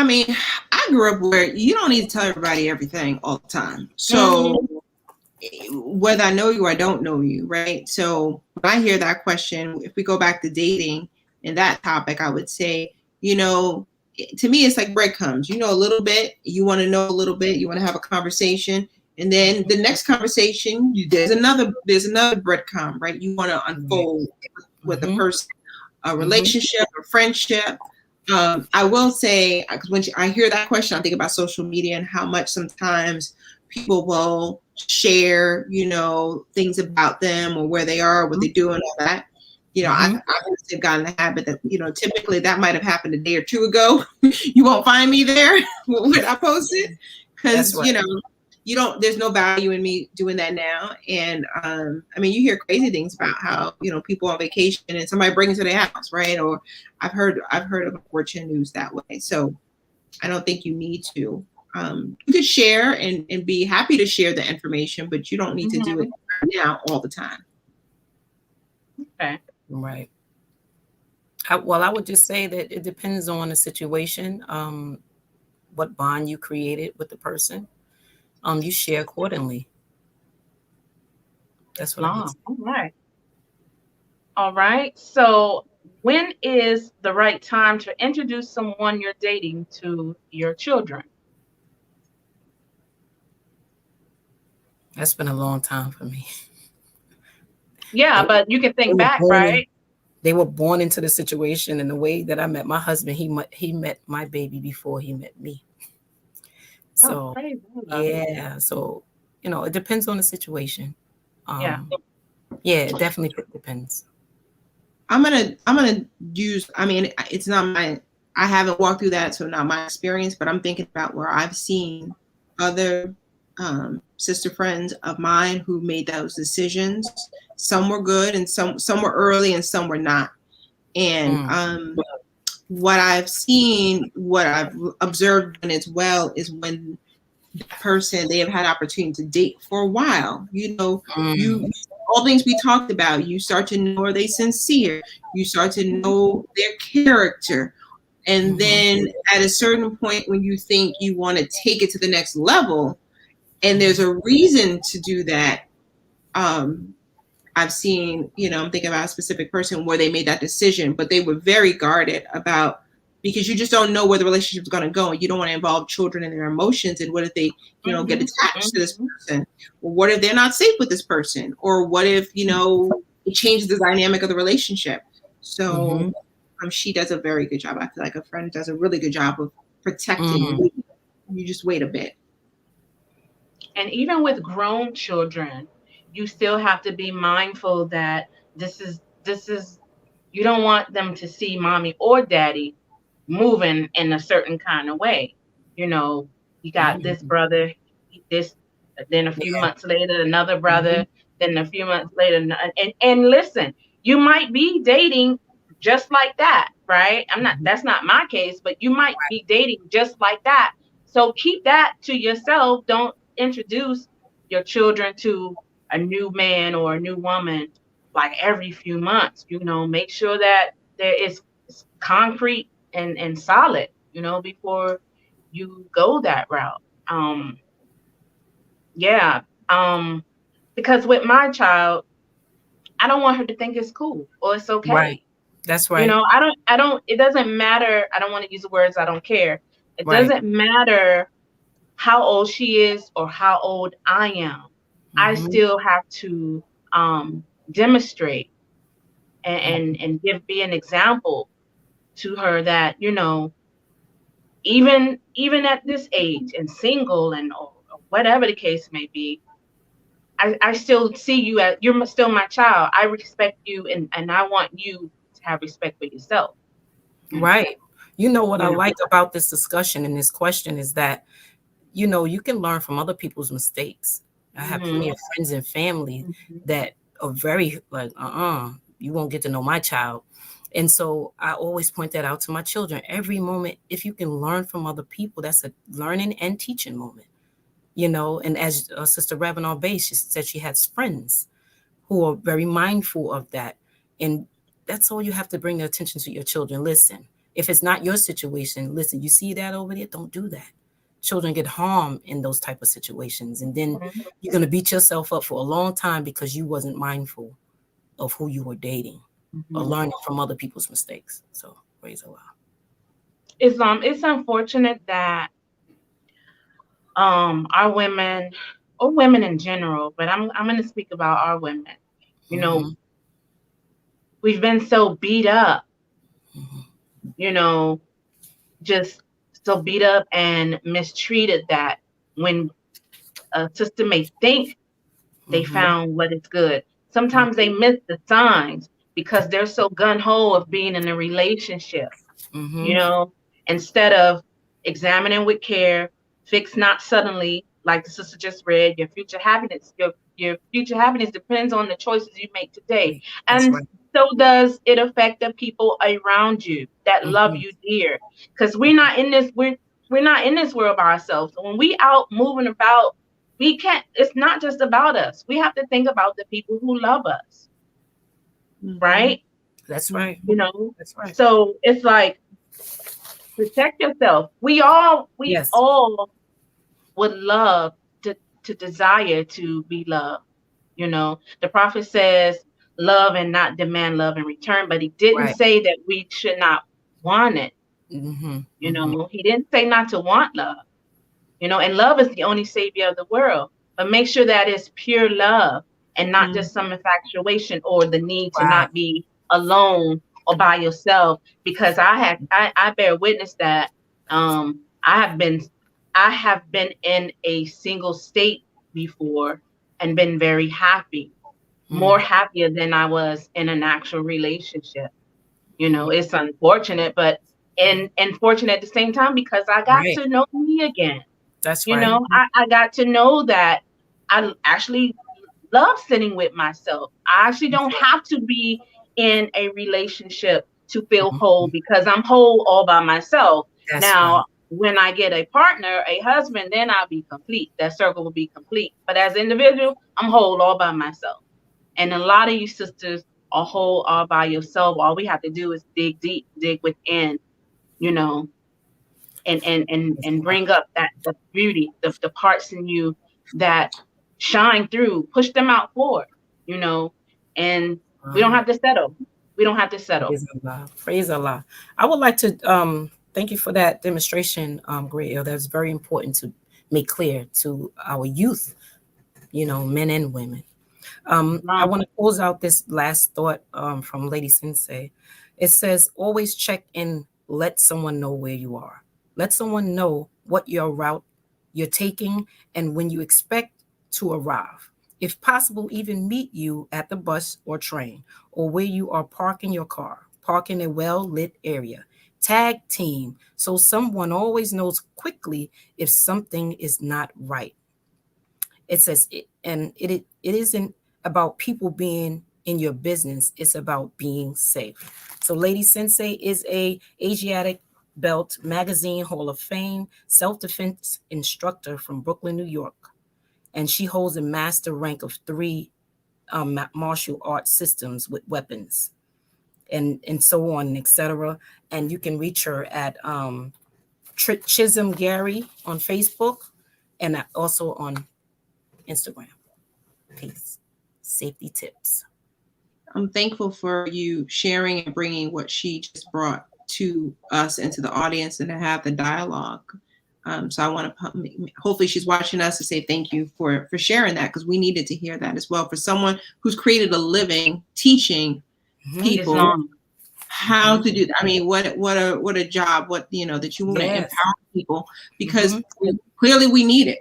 Speaker 3: mean, I grew up where you don't need to tell everybody everything all the time. So whether I know you or I don't know you, right? So when I hear that question, if we go back to dating and that topic, I would say, to me, it's like breadcrumbs. A little bit, you want to know a little bit, you want to have a conversation. And then the next conversation, there's another breadcrumb, right? You want to unfold with a person, a relationship, a friendship. I will say, because when I hear that question, I think about social media and how much sometimes people will share, things about them or where they are, what they do and all that. I've gotten the habit that, typically that might have happened a day or two ago. You won't find me there when I post it because, there's no value in me doing that now. And I mean, you hear crazy things about how, people on vacation and somebody breaks into their house, right? Or I've heard of unfortunate news that way. So I don't think you need to. You could share and be happy to share the information, but you don't need to do it now all the time.
Speaker 1: Okay.
Speaker 2: Right. I would just say that it depends on the situation, what bond you created with the person. You share accordingly. That's what I would say.
Speaker 1: All right. All right. So when is the right time to introduce someone you're dating to your children?
Speaker 2: That's been a long time for me.
Speaker 1: Yeah, but you can think back, right?
Speaker 2: They were born into the situation, and the way that I met my husband, he met my baby before he met me. So yeah, so it depends on the situation. Yeah, it definitely depends.
Speaker 3: I'm gonna use. I mean, it's not my. I haven't walked through that, so not my experience. But I'm thinking about where I've seen other sister friends of mine who made those decisions. Some were good, and some were early, and some were not. And what I've seen, what I've observed as well, is when that person, they have had opportunity to date for a while. All things we talked about, you start to know, are they sincere? You start to know their character. And then at a certain point when you think you want to take it to the next level, and there's a reason to do that, I've seen, I'm thinking about a specific person where they made that decision, but they were very guarded about, because you just don't know where the relationship is going to go. And you don't want to involve children in their emotions. And what if they, get attached to this person? Or what if they're not safe with this person? Or what if, it changes the dynamic of the relationship? So she does a very good job. I feel like a friend does a really good job of protecting. You just wait a bit.
Speaker 1: And even with grown children, you still have to be mindful that this is, you don't want them to see mommy or daddy moving in a certain kind of way. You got this brother, then a few months later, another brother, then a few months later. And listen, you might be dating just like that, right? That's not my case, but you might be dating just like that. So keep that to yourself. Don't introduce your children to a new man or a new woman like every few months. Make sure that there is concrete and solid, before you go that route. Because with my child, I don't want her to think it's cool or it's okay.
Speaker 2: Right. That's right.
Speaker 1: I don't, it doesn't matter. I don't want to use the words, I don't care. It doesn't matter how old she is or how old I am. I still have to demonstrate and be an example to her that, even at this age and single and or whatever the case may be, I still see you as, you're still my child. I respect you and I want you to have respect for yourself.
Speaker 2: Right. What I like about this discussion and this question is that, you can learn from other people's mistakes. I have plenty of friends and family that are very like, you won't get to know my child. And so I always point that out to my children. Every moment, if you can learn from other people, that's a learning and teaching moment, And as Sister Ravenel Bay, she said she has friends who are very mindful of that. And that's all you have to bring the attention to your children. Listen, if it's not your situation, listen, you see that over there? Don't do that. Children get harmed in those type of situations. And then you're going to beat yourself up for a long time because you wasn't mindful of who you were dating or learning from other people's mistakes. So praise Allah.
Speaker 1: It's unfortunate that our women, or women in general, but I'm going to speak about our women. We've been so beat up, just so beat up and mistreated that when a sister may think they found what is good, sometimes they miss the signs because they're so gung-ho of being in a relationship, instead of examining with care, fix not suddenly, like the sister just read, your future happiness, your future happiness depends on the choices you make today.
Speaker 2: That's
Speaker 1: And
Speaker 2: right.
Speaker 1: so does it affect the people around you that love you dear. Because we're not in this world by ourselves. So when we out moving about, we can't, it's not just about us. We have to think about the people who love us, right?
Speaker 2: That's right.
Speaker 1: You know,
Speaker 2: That's right.
Speaker 1: so it's like, protect yourself. We
Speaker 2: Yes.
Speaker 1: all would love to desire to be loved. You know, the prophet says, love and not demand love in return, but he didn't
Speaker 2: Right.
Speaker 1: say that we should not want it.
Speaker 2: Mm-hmm.
Speaker 1: You know, he didn't say not to want love. You know, and love is the only savior of the world. But make sure that it's pure love and not just some infatuation or the need to
Speaker 2: Right.
Speaker 1: not be alone or by yourself. Because I bear witness that I have been in a single state before and been very happy, more happier than I was in an actual relationship. You know, it's unfortunate, but and fortunate at the same time because I got
Speaker 2: Right.
Speaker 1: to know me again.
Speaker 2: That's
Speaker 1: You
Speaker 2: right.
Speaker 1: know, I got to know that I actually love sitting with myself. I actually don't have to be in a relationship to feel whole because I'm whole all by myself.
Speaker 2: That's right.
Speaker 1: Now, when I get a partner, a husband, then I'll be complete. That circle will be complete. But as an individual, I'm whole all by myself. And a lot of you sisters are whole all by yourself. All we have to do is dig deep, dig within, you know, and bring up that the beauty, the parts in you that shine through, push them out forward, you know, and we don't have to settle. We don't have to settle.
Speaker 2: Praise Allah. Praise Allah. I would like to thank you for that demonstration, Great Ill. That's very important to make clear to our youth, you know, men and women. I want to close out this last thought from Lady Sensei. It says, always check in, let someone know where you are. Let someone know what your route you're taking and when you expect to arrive. If possible, even meet you at the bus or train or where you are parking your car. Park in a well-lit area. Tag team so someone always knows quickly if something is not right. It says, it isn't about people being in your business. It's about being safe. So Lady Sensei is a Asiatic Belt Magazine Hall of Fame self-defense instructor from Brooklyn, New York. And she holds a master rank of 3 martial arts systems with weapons and so on, etc. And you can reach her at Chisholm Gary on Facebook and also on Instagram. Peace. Safety tips.
Speaker 3: I'm thankful for you sharing and bringing what she just brought to us and to the audience and to have the dialogue. So I want to, hopefully she's watching us to say thank you for sharing that, because we needed to hear that as well. For someone who's created a living teaching people how to do that. I mean, what a job, what, you know, that you want to empower people, because clearly we need it.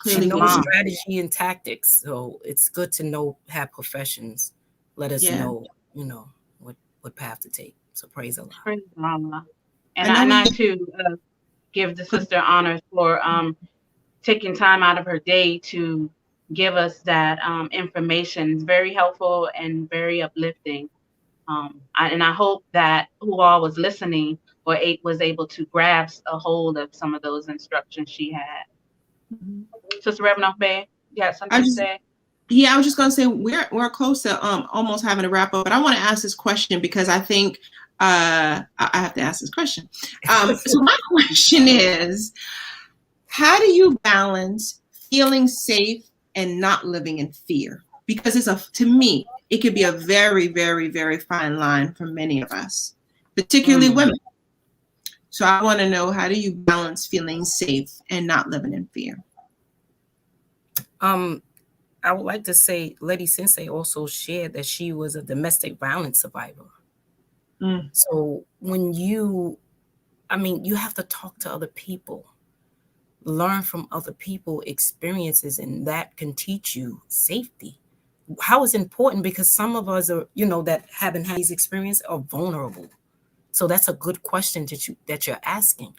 Speaker 2: She knows strategy and tactics, so it's good to have professions. Let us know, you know, what path to take. So praise Allah.
Speaker 1: Praise Allah. And I too give the sister honors for taking time out of her day to give us that information. It's very helpful and very uplifting. And I hope that who all was listening or was able to grasp a hold of some of those instructions she had. Sister Reverend Bay, you got something to say?
Speaker 3: Yeah, I was just going to say we're close to almost having to wrap up, but I want to ask this question because I think I have to ask this question. So my question is, how do you balance feeling safe and not living in fear? Because to me, it could be a very, very, very fine line for many of us, particularly women. So I want to know, how do you balance feeling safe and not living in fear?
Speaker 2: I would like to say Lady Sensei also shared that she was a domestic violence survivor. So when you have to talk to other people, learn from other people's experiences, and that can teach you safety. How it's important, because some of us are, you know, that haven't had these experiences are vulnerable. So that's a good question that you're asking.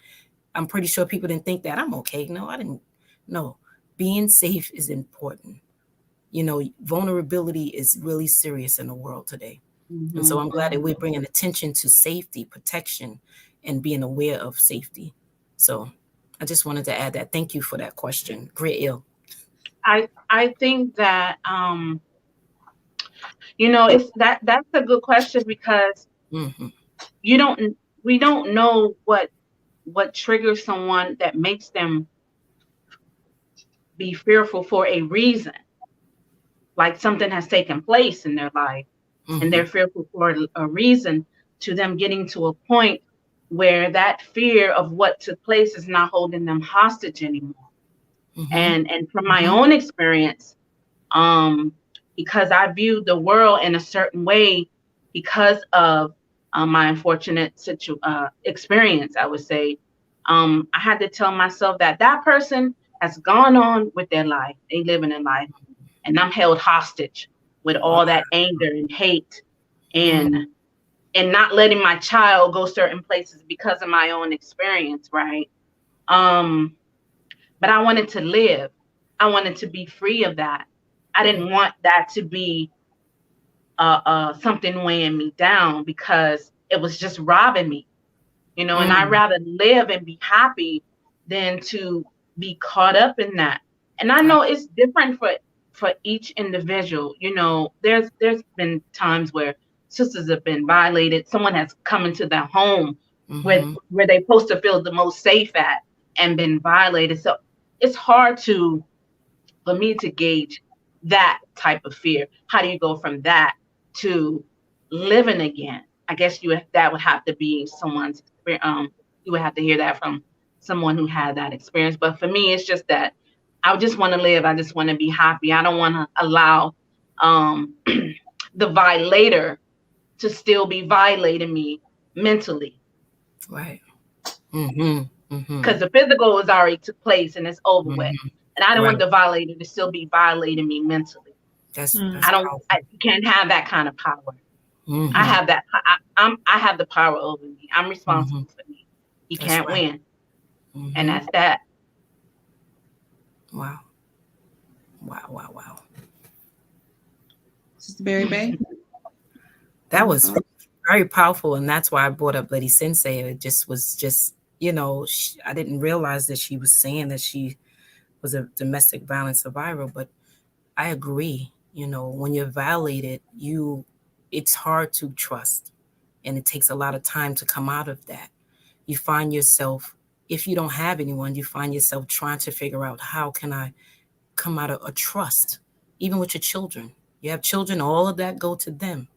Speaker 2: I'm pretty sure people didn't think that. I'm okay. No, I didn't. No, being safe is important. You know, vulnerability is really serious in the world today. And so I'm glad that we're bringing attention to safety, protection, and being aware of safety. So I just wanted to add that. Thank you for that question. Great ill.
Speaker 1: I think that it's that's a good question, because
Speaker 2: Mm-hmm.
Speaker 1: we don't know what triggers someone that makes them be fearful for a reason. Like something has taken place in their life, and they're fearful for a reason, to them getting to a point where that fear of what took place is not holding them hostage anymore. And from my own experience, because I viewed the world in a certain way because of my unfortunate experience, I would say, I had to tell myself that that person has gone on with their life. They live in their life, and I'm held hostage with all that anger and hate, and not letting my child go certain places because of my own experience, right? But I wanted to live. I wanted to be free of that. I didn't want that to be something weighing me down, because it was just robbing me, and I'd rather live and be happy than to be caught up in that. And I know it's different for each individual. There's been times where sisters have been violated. Someone has come into their home where they're supposed to feel the most safe at, and been violated. So it's hard for me to gauge that type of fear. How do you go from that to living again? I guess that would have to be someone's experience. You would have to hear that from someone who had that experience. But for me, it's just that I just want to live. I just want to be happy. I don't want to allow the violator to still be violating me mentally.
Speaker 2: Right.
Speaker 1: Because the physical has already took place and it's over with. And I don't want the violator to still be violating me mentally.
Speaker 2: That's
Speaker 1: I can't have that kind of power. I have that. I have the power over me. I'm responsible for me. He can't win. And that's that.
Speaker 2: Wow.
Speaker 3: Sister Berry Bay?
Speaker 2: That was very powerful. And that's why I brought up Lady Sensei. It was just, I didn't realize that she was saying that she was a domestic violence survivor, but I agree. When you're violated, it's hard to trust, and it takes a lot of time to come out of that. You find yourself, if you don't have anyone, you find yourself trying to figure out, how can I come out of a trust, even with your children. You have children, all of that go to them.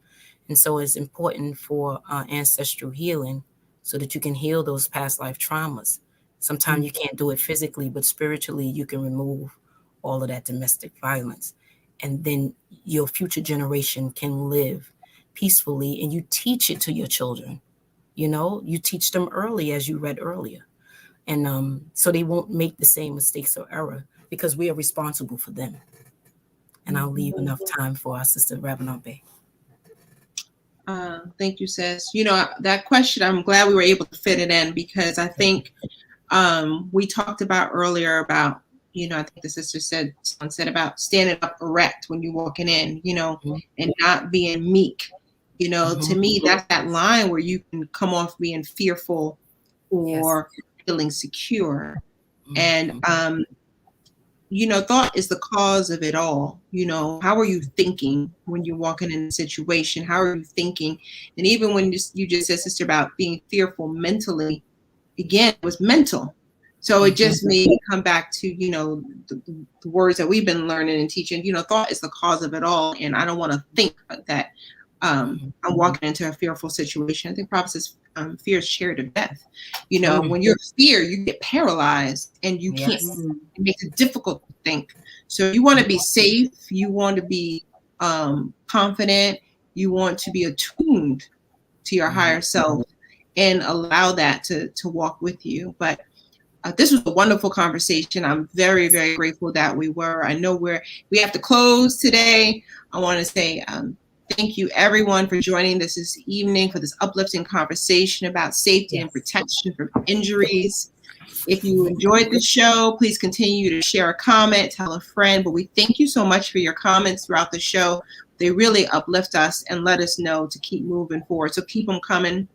Speaker 2: And so it's important for ancestral healing, so that you can heal those past life traumas. Sometimes you can't do it physically, but spiritually you can remove all of that domestic violence. And then your future generation can live peacefully, and you teach it to your children. You teach them early, as you read earlier. And so they won't make the same mistakes or error, because we are responsible for them. And I'll leave enough time for our sister Reverend Bay.
Speaker 3: Thank you, sis. That question, I'm glad we were able to fit it in, because I think we talked about earlier about, I think the sister said about standing up erect when you're walking in, and not being meek. To me, that's that line where you can come off being fearful or feeling secure. And, thought is the cause of it all. How are you thinking when you're walking in a situation? How are you thinking? And even when you just said, sister, about being fearful mentally, again, it was mental. So it just made me come back to, the words that we've been learning and teaching. Thought is the cause of it all. And I don't want to think that I'm walking into a fearful situation. I think Prophet says fear is shared to death. When you're fear, you get paralyzed and you can't. It makes it difficult to think. So you want to be safe. You want to be confident. You want to be attuned to your higher self and allow that to walk with you. But this was a wonderful conversation. I'm very, very grateful that we were. I know we have to close today. I want to say thank you, everyone, for joining us this evening for this uplifting conversation about safety and protection from injuries. If you enjoyed the show, please continue to share a comment, tell a friend. But we thank you so much for your comments throughout the show. They really uplift us and let us know to keep moving forward. So keep them coming.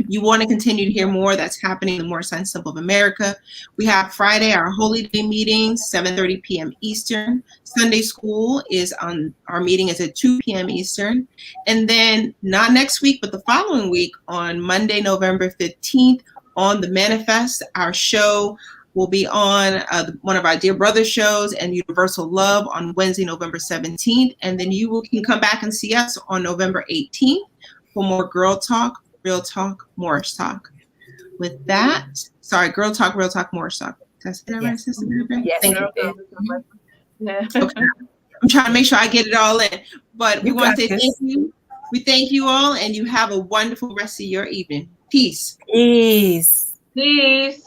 Speaker 3: If you want to continue to hear more that's happening in the Moorish Science Temple of America, we have Friday, our Holy Day meetings, 7:30 p.m. Eastern. Sunday school is on, our meeting is at 2 p.m. Eastern. And then not next week, but the following week on Monday, November 15th, on The Manifest, our show will be on one of our Dear Brother shows, and Universal Love on Wednesday, November 17th. And then you can come back and see us on November 18th for more Girl Talk, Real Talk, Moorish Talk. With that, sorry, Girl Talk, Real Talk, Moorish Talk. Did I say that right, Sister?
Speaker 2: Yes,
Speaker 3: Thank you.
Speaker 1: Yeah.
Speaker 3: Okay. I'm trying to make sure I get it all in. But we
Speaker 2: You
Speaker 3: want to
Speaker 2: got
Speaker 3: say
Speaker 2: this.
Speaker 3: thank you. We thank you all, and you have a wonderful rest of your evening. Peace.
Speaker 2: Peace.
Speaker 1: Peace.